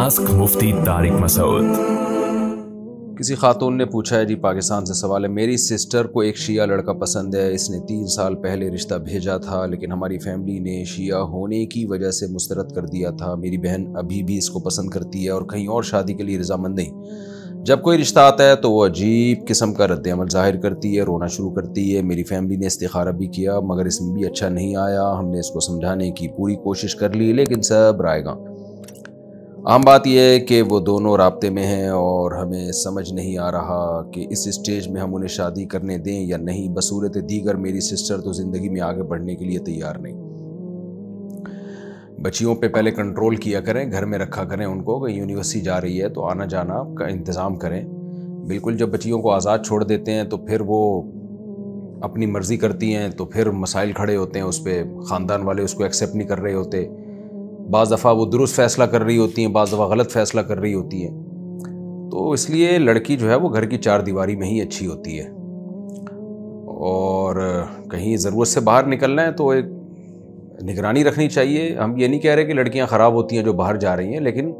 Ask मुफ्ती तारिक मसूद। किसी खातून ने पूछा है जी, पाकिस्तान से सवाल है। मेरी सिस्टर को एक शिया लड़का पसंद है, इसने 3 साल पहले रिश्ता भेजा था, लेकिन हमारी फैमिली ने शिया होने की वजह से मुस्तरद कर दिया था। मेरी बहन अभी भी इसको पसंद करती है और कहीं और शादी के लिए रजामंद नहीं। जब कोई रिश्ता आता है तो वो अजीब किस्म का रद्द-ए-अमल ज़ाहिर करती है, रोना शुरू करती है। मेरी फैमिली ने इस्तिखारा भी किया मगर इसमें भी अच्छा नहीं आया। हमने इसको समझाने की पूरी कोशिश कर ली लेकिन सब रायगा। आम बात यह है कि वो दोनों राब्ते में हैं और हमें समझ नहीं आ रहा कि इस स्टेज में हम उन्हें शादी करने दें या नहीं। बसूरत दीगर मेरी सिस्टर तो ज़िंदगी में आगे बढ़ने के लिए तैयार नहीं। बच्चियों पे पहले कंट्रोल किया करें, घर में रखा करें उनको। कहीं यूनिवर्सिटी जा रही है तो आना जाना का इंतज़ाम करें। बिल्कुल जब बच्चियों को आज़ाद छोड़ देते हैं तो फिर वो अपनी मर्ज़ी करती हैं तो फिर मसाइल खड़े होते हैं उस पर। ख़ानदान वाले उसको एक्सेप्ट नहीं कर रहे होते। बाज़ दफ़ा वो दुरुस्त फ़ैसला कर रही होती हैं, बाज़ दफ़ा गलत फ़ैसला कर रही होती हैं। तो इसलिए लड़की जो है वो घर की 4 दीवारी में ही अच्छी होती है। और कहीं ज़रूरत से बाहर निकलना है तो एक निगरानी रखनी चाहिए। हम ये नहीं कह रहे कि लड़कियां ख़राब होती हैं जो बाहर जा रही हैं, लेकिन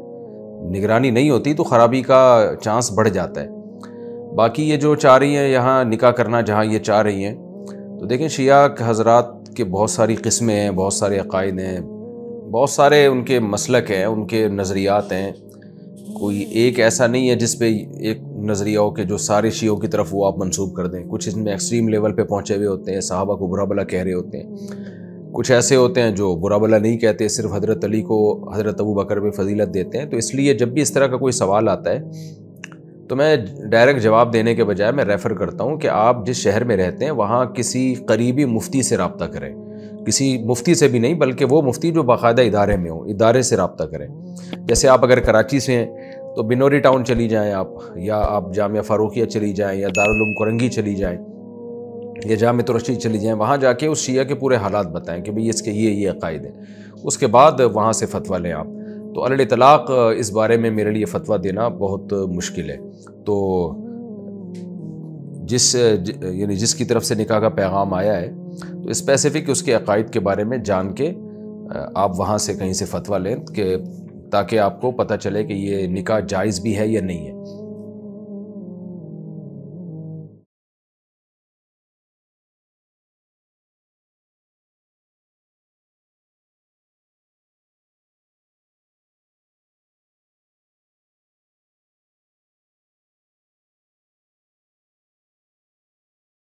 निगरानी नहीं होती तो ख़राबी का चांस बढ़ जाता है। बाकी ये जो चाह रही हैं यहाँ निकाह करना, जहाँ ये चाह रही हैं, तो देखें शिया हज़रात के बहुत सारी किस्में हैं, बहुत सारे अक़ाइद हैं, बहुत सारे उनके मसलक हैं, उनके नज़रियात हैं। कोई एक ऐसा नहीं है जिस पे एक नज़रिया हो कि जो सारे शियों की तरफ वो आप मंसूब कर दें। कुछ इसमें एक्सट्रीम लेवल पे पहुँचे हुए होते हैं, सहाबा को बुरा भला कह रहे होते हैं। कुछ ऐसे होते हैं जो बुरा भला नहीं कहते, सिर्फ हज़रत अली को हज़रत अबू बकर में फजीलत देते हैं। तो इसलिए जब भी इस तरह का कोई सवाल आता है तो मैं डायरेक्ट जवाब देने के बजाय मैं रेफ़र करता हूँ कि आप जिस शहर में रहते हैं वहाँ किसी करीबी मुफ्ती से रब्ता करें। किसी मुफ्ती से भी नहीं बल्कि वो मुफ्ती जो बाकायदा इदारे में हो, इदारे से रब्ता करें। जैसे आप अगर कराची से हैं तो बिनोरी टाउन चली जाएं आप, या आप जामिया फ़ारूकिया चली जाएं, या दारुल उलूम कोरंगी चली जाएं, या जामिया तुरशी चली जाएं। वहाँ जाके उस शिया के पूरे हालात बताएं कि भाई इसके ये अक़ाइद हैं। उसके बाद वहाँ से फ़तवा लें आप। तो अल इतलाक़ इस बारे में मेरे लिए फ़तवा देना बहुत मुश्किल है। तो जिसकी तरफ से निकाह का पैगाम आया है तो स्पेसिफ़िक उसके अक़ाइद के बारे में जान के आप वहाँ से कहीं से फ़तवा लें कि ताकि आपको पता चले कि ये निकाह जायज़ भी है या नहीं है।